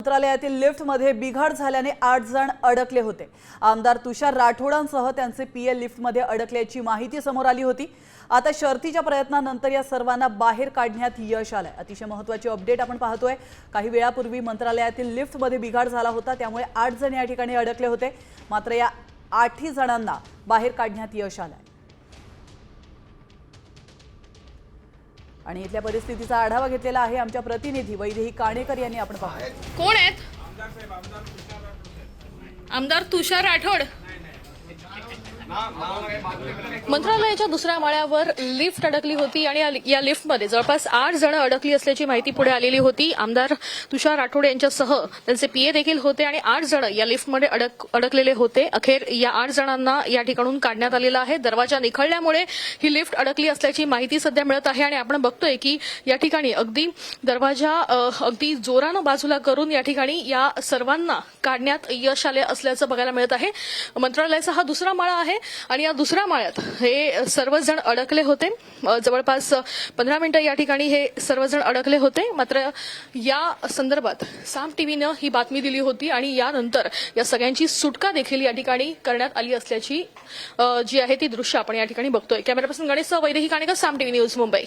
मंत्रालयातील लिफ्टमध्ये बिघाड झाल्याने 8 जण अडकले होते। आमदार तुषार राठोडांसह त्यांचे पीए लिफ्टमध्ये अडकल्याची माहिती समोर आली होती। आता शर्थीच्या प्रयत्नानंतर या सर्वांना बाहेर काढण्यात यश आलंय। अतिशय महत्त्वाची अपडेट आपण पाहतोय। काही वेळापूर्वी मंत्रालयातील लिफ्टमध्ये बिघाड झाला होता, त्यामुळे 8 जण या ठिकाणी अडकले होते। मात्र या 8 जणांना बाहेर काढण्यात यश आलंय। आणि इथल्या परिस्थितीचा आढावा घेतलेला आहे आमच्या प्रतिनिधी वैदेही काणेकर यांनी। आपण पाहू कोण आहेत? आमदार तुषार राठोड। मंत्रालयाच्या दुसऱ्या माळ्यावर लिफ्ट अडकली होती आणि या लिफ्टमध्ये जवळपास 8 जण अडकली असल्याची माहिती पुढे आलेली होती। आमदार तुषार राठोड यांच्यासह त्यांचे पीए देखील होते आणि 8 जण या लिफ्टमध्ये अडकलेले होते। अखेर या 8 जणांना या ठिकाणून काढण्यात आलेलं आहे। दरवाजा निखळल्यामुळे ही लिफ्ट अडकली असल्याची माहिती सध्या मिळत आहे आणि आपण बघतोय की या ठिकाणी अगदी दरवाजा अगदी जोरानं बाजूला करून या ठिकाणी या सर्वांना काढण्यात यश आले असल्याचं बघायला मिळत आहे। मंत्रालयाचा हा दुसरा माळा आहे आणि या दुसऱ्या माळ्यात हे सर्वजण अडकले होते। जवळपास 15 मिनिटं या ठिकाणी हे सर्वजण अडकले होते। मात्र या संदर्भात साम टीव्हीनं ही बातमी दिली होती आणि यानंतर या सगळ्यांची सुटका देखील या ठिकाणी करण्यात आली असल्याची जी आहे ती दृश्य आपण या ठिकाणी बघतोय। कॅमेरा पर्सन गणेशसह वैदेही काणेकर, साम टीव्ही न्यूज, मुंबई।